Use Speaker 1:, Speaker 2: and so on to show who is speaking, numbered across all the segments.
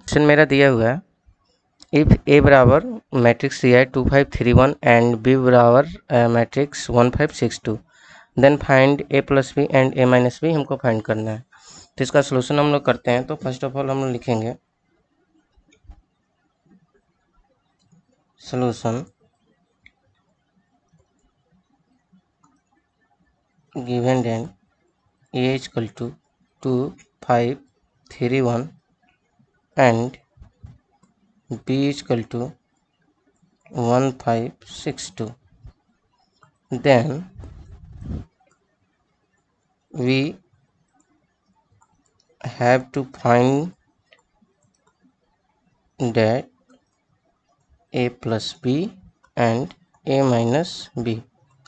Speaker 1: Question मेरा दिया हुआ है, इफ ए बराबर मैट्रिक्स दिया है 2531 एंड बी बराबर matrix 1562, then find a plus b and a minus b हमको फाइंड करना है। तो इसका सोल्यूशन हम लोग करते हैं। तो फर्स्ट ऑफ ऑल हम लोग लिखेंगे solution given then a equal to 2531 and b equal to 1562, then we have to find that a plus b and a minus b।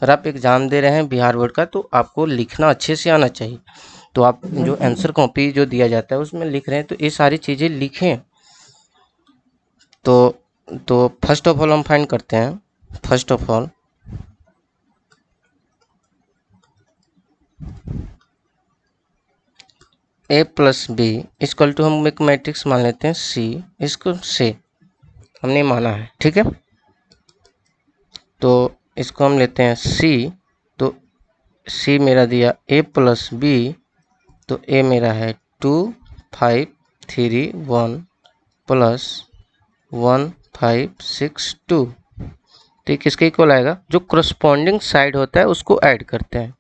Speaker 1: अगर आप एग्ज़ाम दे रहे हैं बिहार बोर्ड का तो आपको लिखना अच्छे से आना चाहिए। तो आप जो आंसर कॉपी जो दिया जाता है उसमें लिख रहे हैं तो ये सारी चीज़ें लिखें। तो फर्स्ट ऑफ ऑल हम फाइंड करते हैं। First of all a plus b equal to हम एक मैट्रिक्स मान लेते हैं सी, इसको से हमने माना है, ठीक है। तो इसको हम लेते हैं सी, तो सी मेरा दिया ए प्लस बी, तो ए मेरा है 2531 प्लस 1562। तो किसके इक्वल आएगा? जो करस्पॉन्डिंग साइड होता है उसको ऐड करते हैं।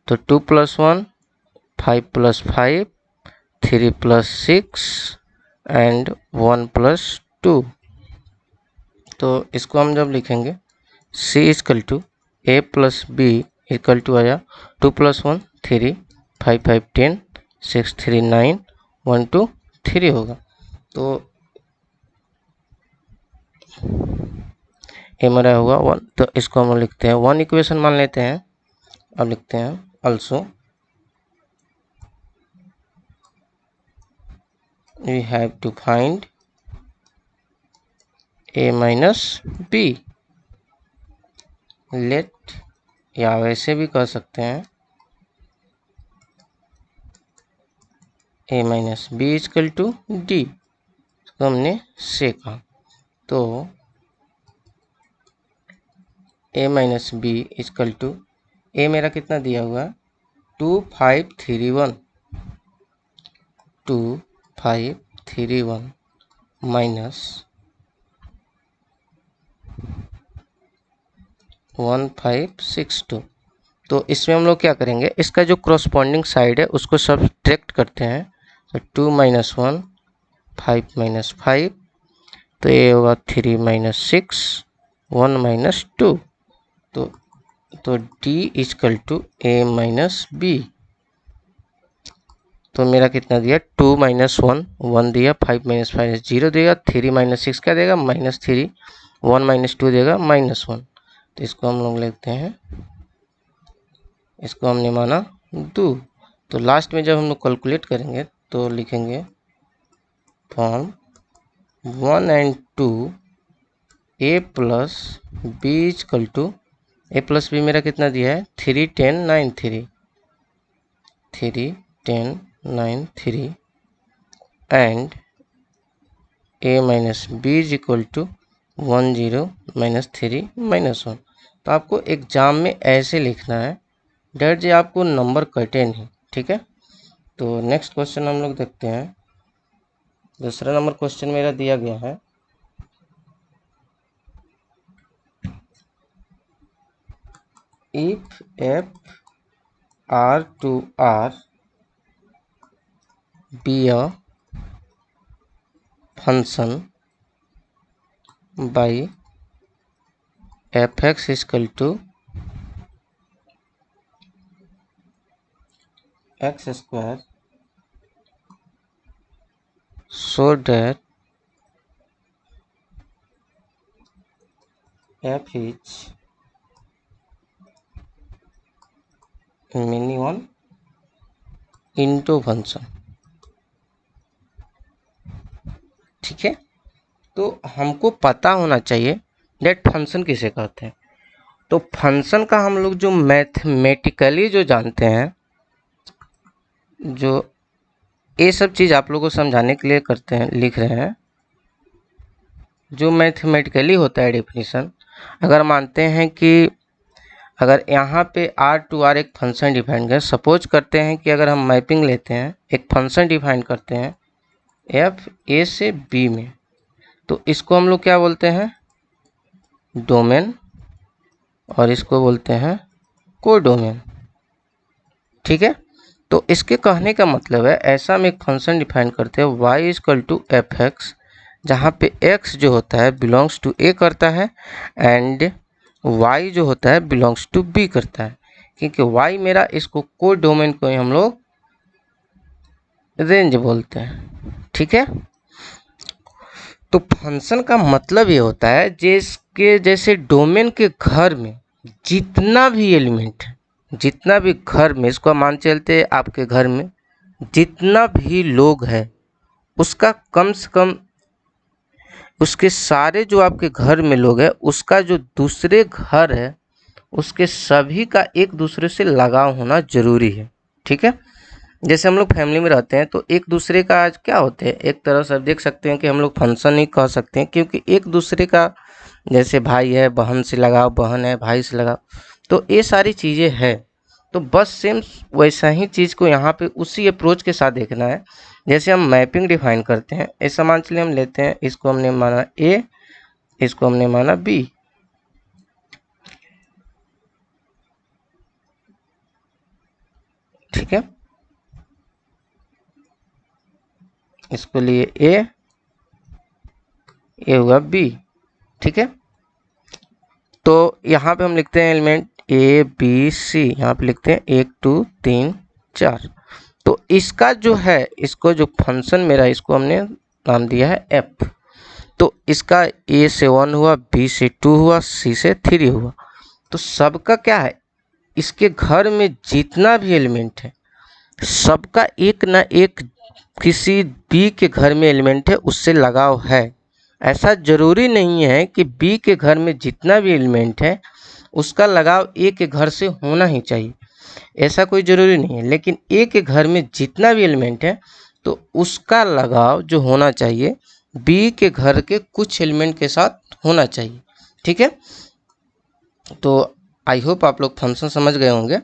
Speaker 1: तो 2 + 1 5 + 5 3 + 6 एंड 1 + 2। तो इसको हम जब लिखेंगे C equal to A plus b equal to आया 2 + 1 3 5 5 10 6 3 9 1 2 3 होगा। तो ये मेरा हुआ 1। तो इसको हम लिखते हैं 1 इक्वेशन मान लेते हैं। अब लिखते हैं also we have to find a minus b। Let, या वैसे भी कह सकते हैं a minus b equal to d, तो हमने से कहा। तो a minus b equal to a मेरा कितना दिया हुआ है 2531 माइनस 1562। तो इसमें हम लोग क्या करेंगे, इसका जो करस्पॉन्डिंग साइड है उसको सब्ट्रैक्ट करते हैं। तो 2 - 1 5 - 5, तो ये होगा 3 - 6 1 - 2। तो D equal to A minus b. तो मेरा कितना दिया 2 - 1 1 दिया, 5 - 5 0 देगा, 3 - 6 क्या देगा -3, 1 - 2 देगा -1। तो इसको हम लोग लेते हैं, इसको हमने माना 2। तो लास्ट में जब हम लोग कैलकुलेट करेंगे तो लिखेंगे form 1 and 2 A plus b equal to A plus b मेरा कितना दिया है 3 10 9 3 3 10 9 3 and A minus b is equal to 1 0 -3 -1। तो आपको एग्जाम में ऐसे लिखना है, डर जे आपको नंबर कटे नहीं, ठीक है। तो नेक्स्ट क्वेश्चन हम लोग देखते हैं। दूसरा नंबर क्वेश्चन मेरा दिया गया है, if f r to r be a function by fx equal to x square, so that f is minimum into function, ठीक है। तो हमको पता होना चाहिए डेट फंक्शन किसे कहते हैं। तो फंक्शन का हम लोग जो मैथमेटिकली जो जानते हैं, जो ये सब चीज़ आप लोगों को समझाने के लिए करते हैं, लिख रहे हैं। जो मैथमेटिकली होता है डेफिनेशन, अगर मानते हैं कि अगर यहाँ पे R2R एक फंक्शन डिफाइन करें, सपोज करते हैं कि अगर हम मैपिंग लेते हैं, एक फंक्शन डिफाइन करते हैं एफ ए से बी में, तो इसको हम लोग क्या बोलते हैं, डोमेन, और इसको बोलते हैं कोडोमेन। ठीक है, तो इसके कहने का मतलब है ऐसा हम एक फंक्शन डिफाइन करते हैं y equal to f x, जहाँ पे x जो होता है बिलोंग्स टू a करता है एंड y जो होता है बिलोंग्स टू b करता है, क्योंकि y मेरा, इसको कोड डोमेन को हम लोग रेंज बोलते हैं। ठीक है, तो फंक्शन का मतलब ये होता है जिसके जैसे डोमेन के घर में जितना भी एलिमेंट है, जितना भी घर में, इसको मान चलते आपके घर में जितना भी लोग हैं उसका कम से कम, उसके सारे जो आपके घर में लोग हैं उसका जो दूसरे घर है उसके सभी का एक दूसरे से लगाव होना जरूरी है। ठीक है, जैसे हम लोग फैमिली में रहते हैं तो एक दूसरे का आज क्या होते हैं, एक तरह से देख सकते हैं कि हम लोग फंक्शन नहीं कह सकते हैं, क्योंकि एक दूसरे का जैसे भाई है बहन से लगाव, बहन है भाई से लगाव, तो ये सारी चीज़ें हैं। तो बस सेम वैसा ही चीज़ को यहाँ पे उसी अप्रोच के साथ देखना है। जैसे हम मैपिंग डिफाइन करते हैं, ऐसा मान चलिए हम लेते हैं, इसको हमने माना ए, इसको हमने माना बी। ठीक है, इसको लिए ए, ये हुआ बी। ठीक है, तो यहाँ पे हम लिखते हैं एलिमेंट ए बी सी, यहाँ पे लिखते हैं 1 2 3 4। तो इसका जो है, इसको जो फंक्शन मेरा, इसको हमने नाम दिया है एफ। तो इसका ए से 1 हुआ, बी से 2 हुआ, सी से 3 हुआ। तो सबका क्या है, इसके घर में जितना भी एलिमेंट है सबका एक ना एक किसी बी के घर में एलिमेंट है उससे लगाव है। ऐसा जरूरी नहीं है कि बी के घर में जितना भी एलिमेंट है उसका लगाव ए के घर से होना ही चाहिए, ऐसा कोई ज़रूरी नहीं है। लेकिन ए के घर में जितना भी एलिमेंट है तो उसका लगाव जो होना चाहिए बी के घर के कुछ एलिमेंट के साथ होना चाहिए। ठीक है, तो आई होप आप लोग फंक्शन समझ गए होंगे।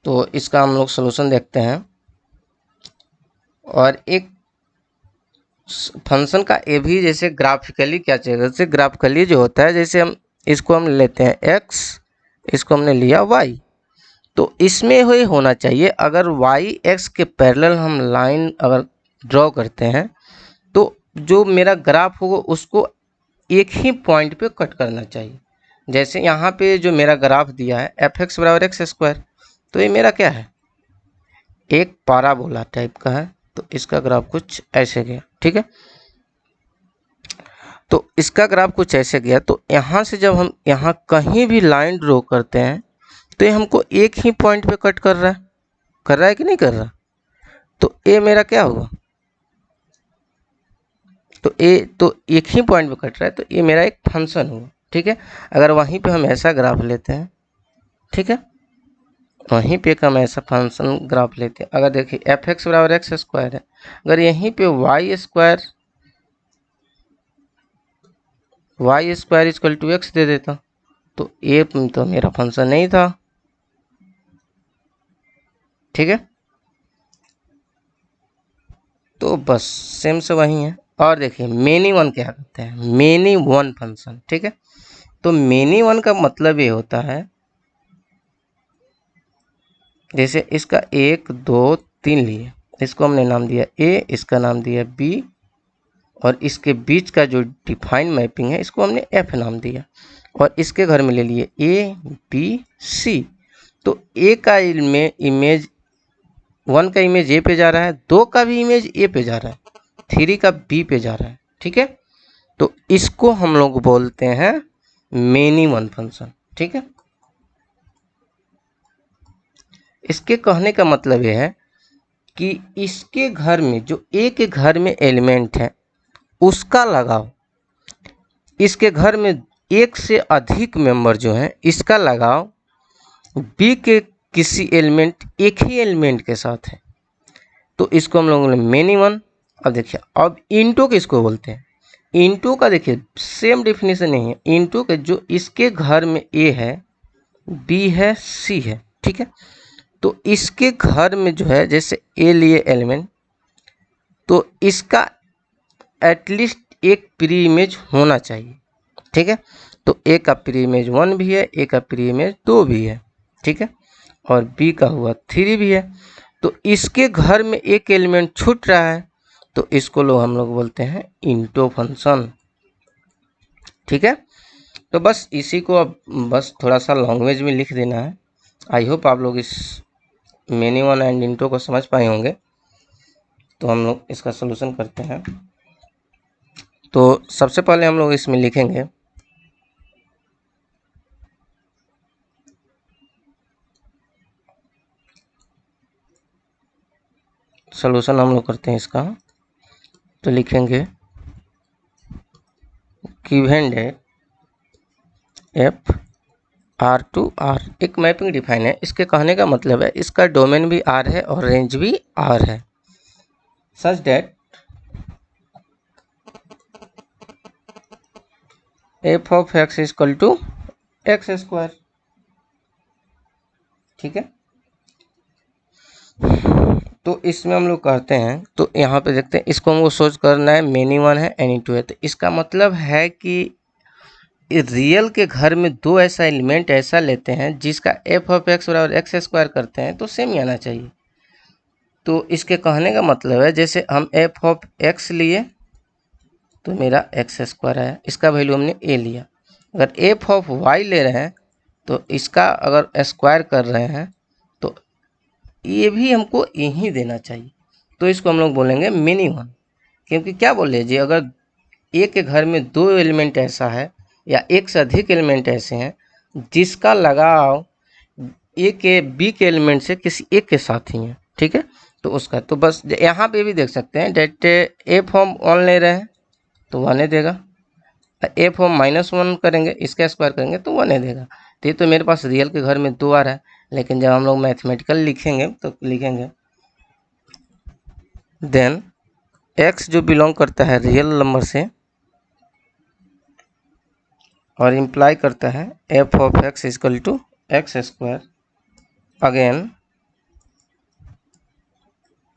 Speaker 1: तो इसका हम लोग सलूशन देखते हैं, और एक फंक्शन का ये भी जैसे ग्राफिकली क्या चाहिए, जैसे ग्राफिकली जो होता है, जैसे हम इसको हम लेते हैं x, इसको हमने लिया y, तो इसमें ही होना चाहिए अगर y x के पैरेलल हम लाइन अगर ड्रॉ करते हैं तो जो मेरा ग्राफ होगा उसको एक ही पॉइंट पे कट करना चाहिए। जैसे यहाँ पे जो मेरा ग्राफ दिया है एफ एक्स बराबर एक्स स्क्वायर, तो ये मेरा क्या है, एक पाराबोला टाइप का है, तो इसका ग्राफ कुछ ऐसे गया। ठीक है, तो इसका ग्राफ कुछ ऐसे गया, तो यहाँ से जब हम यहाँ कहीं भी लाइन ड्रॉ करते हैं तो ये हमको एक ही पॉइंट पे कट कर रहा है कि नहीं कर रहा, तो ये मेरा क्या होगा, तो ये तो एक ही पॉइंट पे कट रहा है, तो ये मेरा एक फंक्शन होगा। ठीक है, अगर वहीं पे हम ऐसा ग्राफ लेते हैं, ठीक है, वहीं पे हम ऐसा फंक्शन ग्राफ लेते हैं, अगर देखिए एफ एक्स बराबर एक्स स्क्वायर है, अगर यहीं पे Y square equal to X दे देता तो ये तो मेरा फंक्शन नहीं था। ठीक है, तो बस सेम से वही है। और देखिए मेनी वन क्या करते हैं, मेनी वन फंक्शन। ठीक है, तो मेनी वन का मतलब ये होता है जैसे इसका 1 2 3 लिए, इसको हमने नाम दिया ए, इसका नाम दिया बी, और इसके बीच का जो डिफाइन मैपिंग है इसको हमने एफ नाम दिया, और इसके घर में ले लिए ए बी सी। तो ए का इमेज 1 का इमेज ए पे जा रहा है, 2 का भी इमेज ए पे जा रहा है, 3 का बी पे जा रहा है। ठीक है, तो इसको हम लोग बोलते हैं मेनी वन फंक्शन। ठीक है, इसके कहने का मतलब यह है कि इसके घर में जो ए के घर में एलिमेंट है उसका लगाव, इसके घर में एक से अधिक मेंबर जो हैं इसका लगाव बी के किसी एलिमेंट, एक ही एलिमेंट के साथ है, तो इसको हम लोग मेनी वन। अब देखिए, अब इंटू किसको बोलते हैं? इंटू का देखिए सेम डेफिनेशन नहीं है। इंटू के जो इसके घर में ए है, बी है, सी है, ठीक है, तो इसके घर में जो है जैसे ए लिए एलिमेंट, तो इसका एटलीस्ट एक प्री इमेज होना चाहिए, ठीक है। तो ए का प्री इमेज 1 भी है, ए का प्री इमेज 2 भी है, ठीक है, और बी का हुआ 3 भी है। तो इसके घर में एक एलिमेंट छूट रहा है, तो इसको लोग हम लोग बोलते हैं इंटो फंक्शन, ठीक है। तो बस इसी को अब बस थोड़ा सा लैंग्वेज में लिख देना है। आई होप आप लोग इस मेनी वन एंड इंटो को समझ पाए होंगे। तो हम लोग इसका सलूशन करते हैं। तो सबसे पहले हम लोग इसमें लिखेंगे सलूशन, हम लोग करते हैं इसका। तो लिखेंगे given that f R to R, एक मैपिंग डिफाइन है। इसके कहने का मतलब है इसका डोमेन भी आर है और रेंज भी आर है, such that F of x equal to x square, ठीक है। तो इसमें हम लोग करते हैं, तो यहाँ पे देखते हैं, इसको हमको सोच करना है मेनी वन है एनी टू है। तो इसका मतलब है कि रियल के घर में दो ऐसा एलिमेंट ऐसा लेते हैं जिसका एफ ऑफ एक्स बराबर एक्स स्क्वायर करते हैं, तो सेम ही आना चाहिए। तो इसके कहने का मतलब है जैसे हम एफ ऑफ एक्स लिए तो मेरा एक्स स्क्वायर है, इसका वैल्यू हमने ए लिया। अगर एफ ऑफ वाई ले रहे हैं तो इसका अगर स्क्वायर कर रहे हैं तो ये भी हमको यही देना चाहिए। तो इसको हम लोग बोलेंगे मिनी वन, क्योंकि क्या बोले जी, अगर ए के घर में दो एलिमेंट ऐसा है या एक से अधिक एलिमेंट ऐसे हैं जिसका लगाव ए के बी के एलिमेंट से किसी एक के साथ ही है, ठीक है, तो उसका तो बस यहाँ पे भी देख सकते हैं डेट एफ हम वन ले रहे हैं तो वन देगा, एफ हम -1 करेंगे इसका स्क्वायर करेंगे तो 1 देगा। तो ये तो मेरे पास रियल के घर में 2 आ रहा है, लेकिन जब हम लोग मैथमेटिकल लिखेंगे तो लिखेंगे देन x जो बिलोंग करता है रियल नंबर से और इम्प्लाई करता है f of x equal to x square, again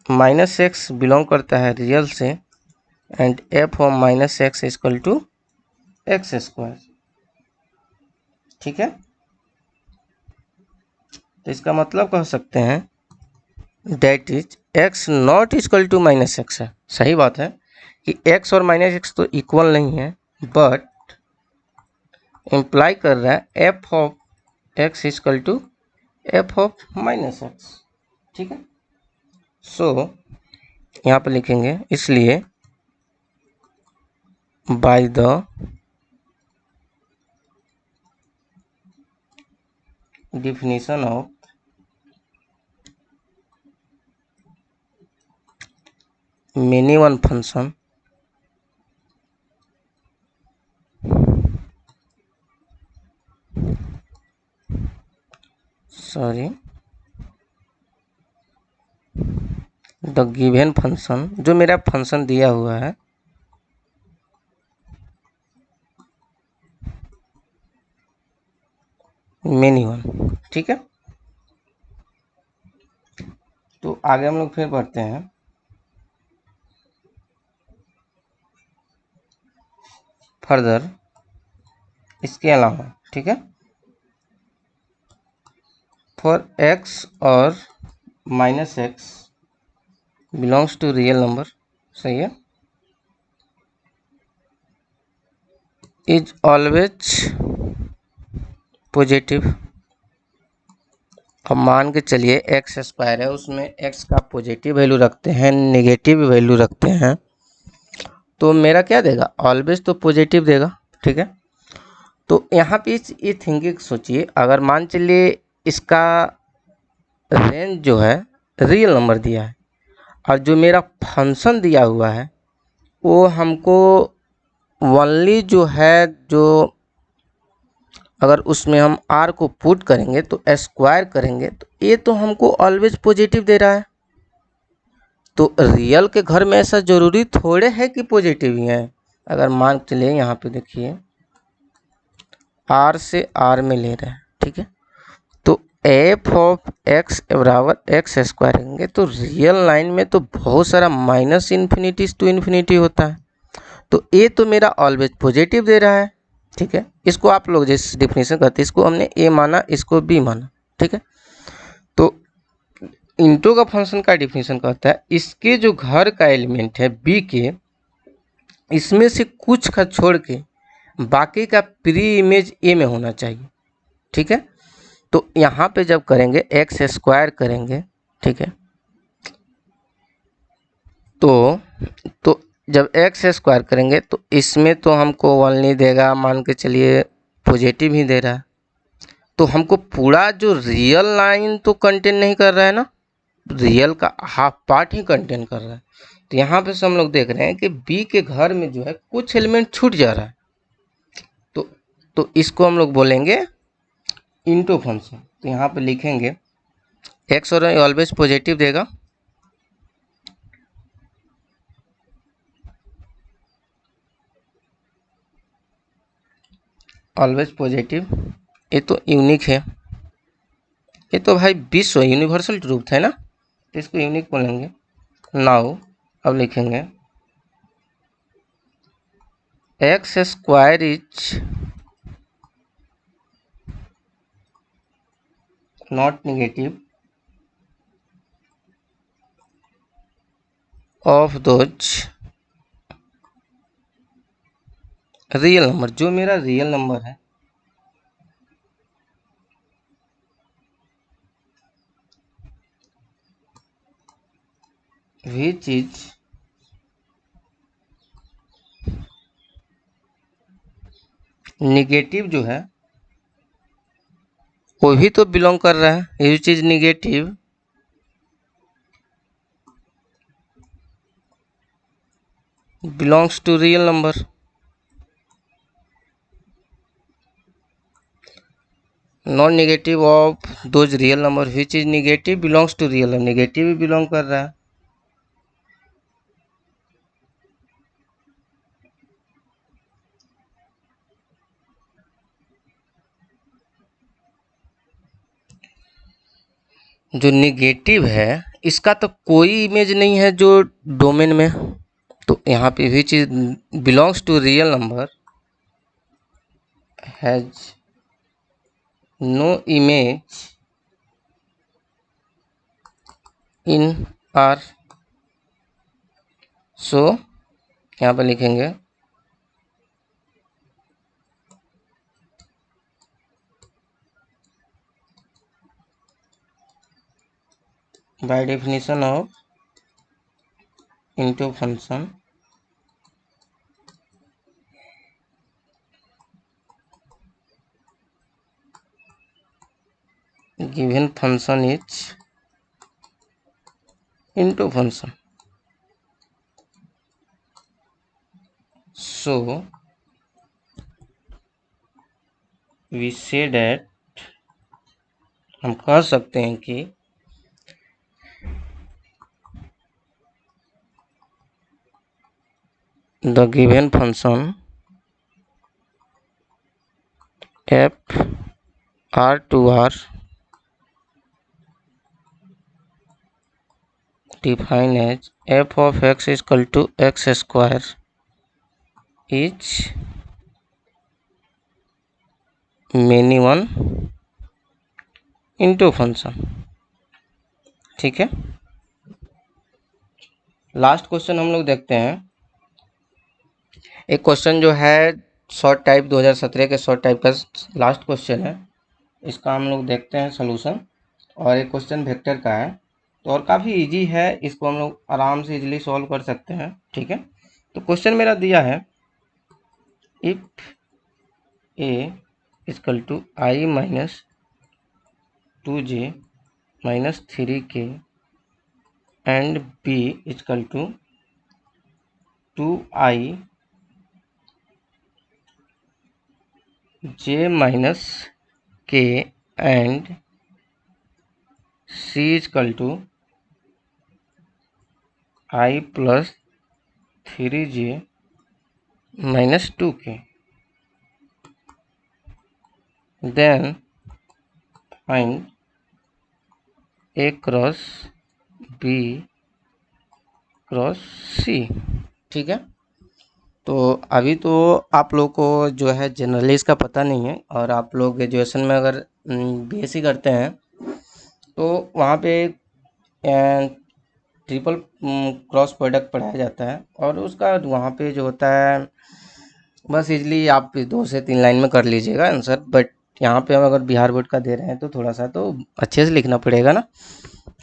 Speaker 1: -x belong करता है रियल से and f of -x equal to x square, ठीक है। तो इसका मतलब कह सकते हैं that is x not equal to -x है। सही बात है कि x और -x तो इक्वल नहीं है, बट इम्प्लाई कर रहा है f of x equal to f of -x, ठीक है। सो यहाँ पर लिखेंगे इसलिए by the definition of many one function the given function, जो मेरा फंक्शन दिया हुआ है मेनी वन, ठीक है। तो आगे हम लोग फिर बढ़ते हैं। फर्दर इसके अलावा, ठीक है, फॉर x और -x belongs to real number, सही है, इज ऑलवेज पॉजिटिव। अब मान के चलिए एक्स स्क्वायर है, उसमें एक्स का पॉजिटिव वैल्यू रखते हैं, नेगेटिव वैल्यू रखते हैं, तो मेरा क्या देगा, ऑलवेज तो पॉजिटिव देगा, ठीक है। तो यहाँ पे ये थिंकिंग सोचिए, अगर मान चलिए इसका रेंज जो है रियल नंबर दिया है और जो मेरा फंक्शन दिया हुआ है वो हमको ओनली जो है, जो अगर उसमें हम r को पुट करेंगे तो स्क्वायर करेंगे तो ये तो हमको ऑलवेज पॉजिटिव दे रहा है, तो रियल के घर में ऐसा जरूरी थोड़े है कि पॉजिटिव ही है। अगर मान चलिए यहाँ पे देखिए आर से आर में ले रहे हैं, ठीक है, तो एफ ऑफ एक्स बराबर एक्स स्क्वायर रहेंगे, तो रियल लाइन में तो बहुत सारा माइनस इन्फिनिटी टू इन्फिनिटी होता है, तो ए तो मेरा ऑलवेज पॉजिटिव दे रहा है, ठीक है। इसको आप लोग जिस डिफिनेशन करते हैं, इसको हमने ए माना, इसको बी माना, ठीक है। तो इंटो का फंक्शन का डिफिनेशन कहता है इसके जो घर का एलिमेंट है बी के, इसमें से कुछ का छोड़ के बाकी का प्री इमेज ए में होना चाहिए, ठीक है। तो यहाँ पे जब करेंगे एक्स स्क्वायर करेंगे, ठीक है, तो जब एक्स स्क्वायर करेंगे तो इसमें तो हमको 1 नहीं देगा, मान के चलिए पॉजिटिव ही दे रहा है, तो हमको पूरा जो रियल लाइन तो कंटेन नहीं कर रहा है ना, रियल का हाफ पार्ट ही कंटेन कर रहा है। तो यहाँ पे से हम लोग देख रहे हैं कि बी के घर में जो है कुछ एलिमेंट छूट जा रहा है, तो इसको हम लोग बोलेंगे इंटू फंक्शन। तो यहाँ पे लिखेंगे एक्स और ऑलवेज पॉजिटिव देगा, ऑलवेज पॉजिटिव, ये तो यूनिक है, ये तो भाई विश्व यूनिवर्सल ट्रूथ है ना, तो इसको यूनिक बोलेंगे। नाउ अब लिखेंगे x square is not negative of those real number, जो मेरा रियल नंबर है विच इज निगेटिव, जो है वो भी तो बिलोंग कर रहा है, which is negative belongs to real number, non negative of those real number which is negative belongs to real, negative भी बिलोंग कर रहा है। जो निगेटिव है इसका तो कोई इमेज नहीं है जो डोमेन में, तो यहाँ पे which is belongs to real number has no image in R, so यहाँ पे लिखेंगे by definition of into function given function is into function, so we say that, हम कह सकते हैं कि the given function F R to R defined as f of x is equal to x square is many one into function, ठीक है। Last question हम लोग देखते हैं, एक क्वेश्चन जो है शॉर्ट टाइप 2017 के शॉर्ट टाइप का लास्ट क्वेश्चन है, इसका हम लोग देखते हैं सोल्यूशन, और एक क्वेश्चन वेक्टर का है, तो और काफ़ी इजी है, इसको हम लोग आराम से इजीली सॉल्व कर सकते हैं, ठीक है। तो क्वेश्चन मेरा दिया है if a equal to i minus 2j minus 3k and b equal to 2i j minus k and c equal to i plus 3j minus 2k, then find a cross b cross c। ठीक है, तो अभी तो आप लोग को जो है जनरली इसका पता नहीं है, और आप लोग ग्रेजुएशन में अगर बीएससी करते हैं तो वहाँ पे ट्रिपल क्रॉस प्रोडक्ट पढ़ाया जाता है, और उसका वहाँ पे जो होता है बस इजली आप 2 से 3 लाइन में कर लीजिएगा आंसर। बट यहाँ पे हम अगर बिहार बोर्ड का दे रहे हैं तो थोड़ा सा तो अच्छे से लिखना पड़ेगा ना।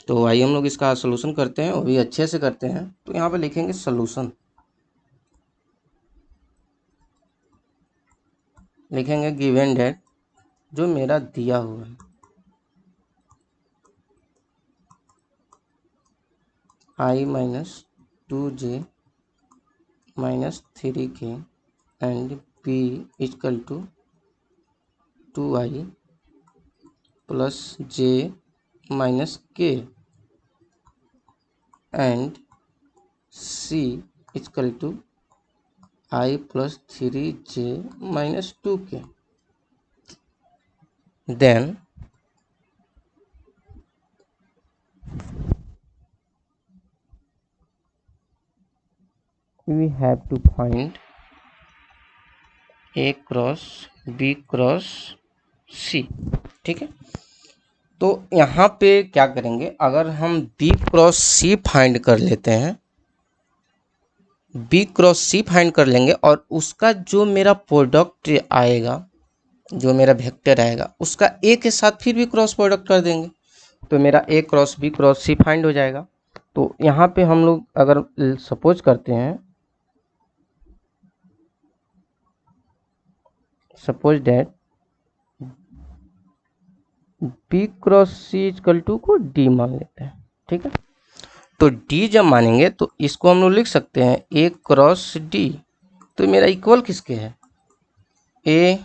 Speaker 1: तो आइए हम लोग इसका सोल्यूशन करते हैं, वो भी अच्छे से करते हैं। तो यहाँ पे लिखेंगे सोल्यूशन, लिखेंगे गिवन डेट जो मेरा दिया हुआ है i minus 2j minus 3k and b equal to 2i plus j minus k and c equal to i plus 3j minus 2k। then we have to find a cross b cross c। ठीक है, तो यहाँ पे क्या करेंगे, अगर हम b cross c find कर लेते हैं, b क्रॉस c फाइंड कर लेंगे, और उसका जो मेरा प्रोडक्ट आएगा, जो मेरा वेक्टर आएगा, उसका a के साथ फिर भी क्रॉस प्रोडक्ट कर देंगे, तो मेरा a cross b cross c find हो जाएगा। तो यहाँ पे हम लोग अगर सपोज करते हैं, suppose that b cross c equal to को d मान लेते हैं। ठीक है, तो d जब मानेंगे तो इसको हम लोग लिख सकते हैं a क्रॉस d। तो मेरा इक्वल किसके है, a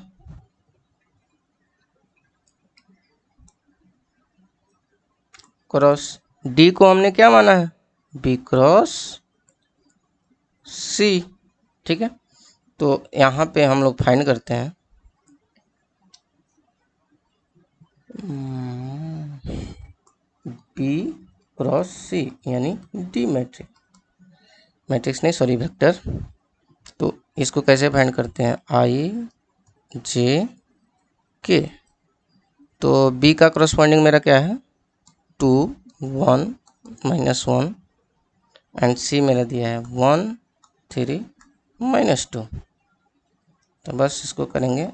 Speaker 1: क्रॉस d को हमने क्या माना है, b क्रॉस c। ठीक है, तो यहाँ पे हम लोग फाइंड करते हैं b क्रॉस c यानी d मैट्रिक्स नहीं, सॉरी वेक्टर। तो इसको कैसे फाइंड करते हैं, i j k। तो b का करस्पॉन्डिंग मेरा क्या है, 2 1 माइनस 1 एंड c मेरा दिया है 1 3 माइनस 2। तो बस इसको करेंगे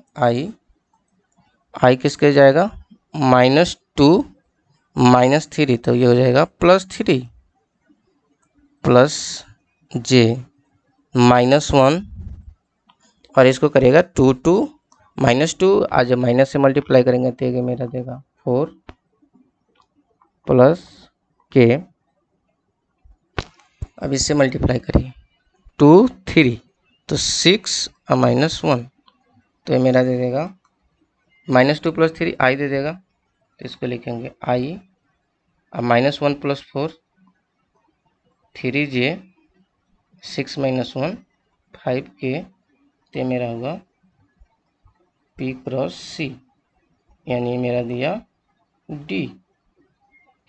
Speaker 1: i किसके जाएगा, -2 -3, तो ये हो जाएगा +3 प्लस j -1, और इसको करेगा 2 2 -2, आज माइनस से मल्टीप्लाई करेंगे तो ये मेरा देगा 4 प्लस k, अब इससे मल्टीप्लाई करिए 2 3 तो 6 और -1, तो ये मेरा दे देगा -2 + 3 i दे देगा। तो इसको लिखेंगे i और -1 + 4 3j 6 - 1 5k, तो मेरा होगा p क्रॉस c, यानी मेरा दिया d।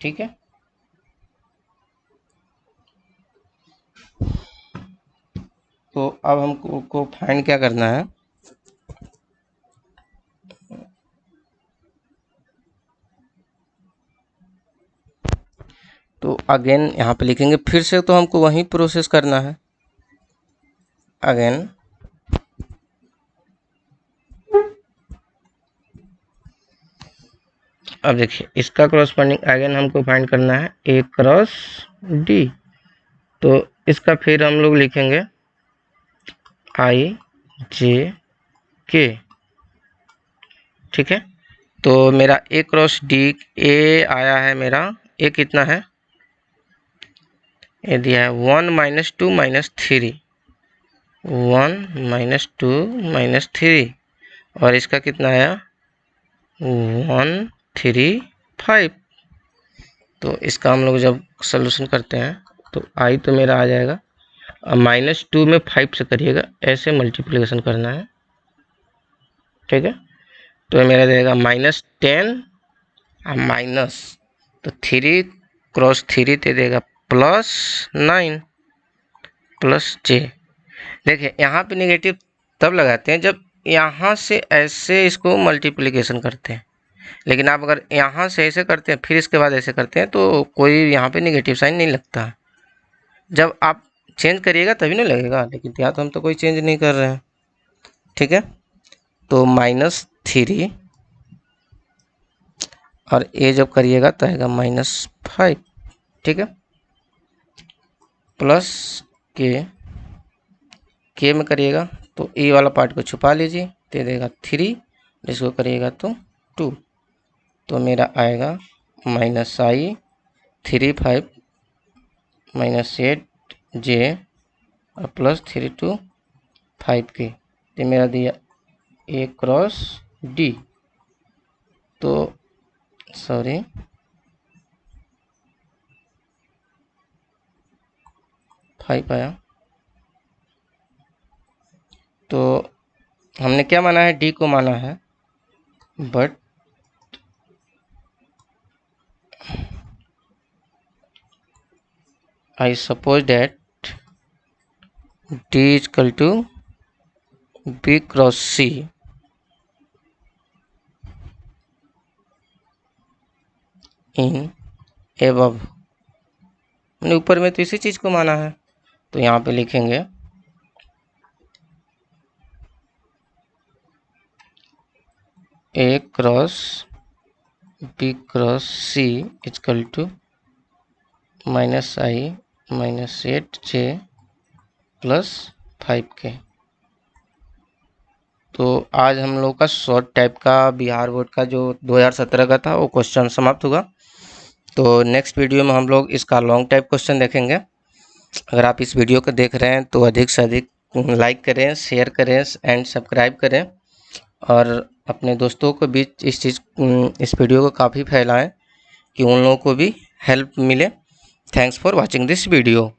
Speaker 1: ठीक है, तो अब हमको फाइंड क्या करना है, तो अगेन यहाँ पे लिखेंगे, फिर से तो हमको वही प्रोसेस करना है। अगेन अब देखिए इसका क्रॉसपॉन्डिंग अगेन हमको फाइंड करना है a क्रॉस d। तो इसका फिर हम लोग लिखेंगे i j k। ठीक है, तो मेरा a क्रॉस d a आया है, मेरा a कितना है, ये दिया है 1 - 2 - 3, 1 - 2 - 3, और इसका कितना आया 1 3 5। तो इसका हम लोग जब सॉल्यूशन करते हैं तो आई तो मेरा आ जाएगा, -2 में 5 से करिएगा, ऐसे मल्टीप्लिकेशन करना है, ठीक है। तो ये मेरा देगा -10 और माइनस, तो 3 क्रॉस 3 दे देगा +9 +j। देखिए यहाँ पे नेगेटिव तब लगाते हैं जब यहाँ से ऐसे इसको मल्टीप्लिकेशन करते हैं, लेकिन आप अगर यहाँ से ऐसे करते हैं फिर इसके बाद ऐसे करते हैं तो कोई यहाँ पे नेगेटिव साइन नहीं लगता। जब आप चेंज करिएगा तभी नहीं लगेगा, लेकिन यहाँ तो हम तो कोई चेंज नहीं कर रहे हैं, ठीक है। तो -3 और ये जब करिएगा तो आएगा -5, ठीक है। प्लस के में करिएगा तो ए वाला पार्ट को छुपा लीजिए, दे देगा 3, इसको करिएगा तो 2, तो मेरा आएगा -i 3 5 -8 j और +3 2 5 के, तो मेरा दिया a क्रॉस d, तो सॉरी 5 आया। तो हमने क्या माना है, d को माना है, but I suppose that d is equal to b cross c in above, मैंने ऊपर में तो इसी चीज को माना है, तो यहाँ पे लिखेंगे a cross b cross c equal to -i -8j +5 के। तो आज हम लोग का शॉर्ट टाइप का बिहार बोर्ड का जो 2017 का था वो क्वेश्चन समाप्त हुआ। तो नेक्स्ट वीडियो में हम लोग इसका लॉन्ग टाइप क्वेश्चन देखेंगे। अगर आप इस वीडियो को देख रहे हैं तो अधिक से अधिक लाइक करें, शेयर करें एंड सब्सक्राइब करें, और अपने दोस्तों को भी इस वीडियो को काफ़ी फैलाएं कि उन लोगों को भी हेल्प मिले। Thanks for watching this video.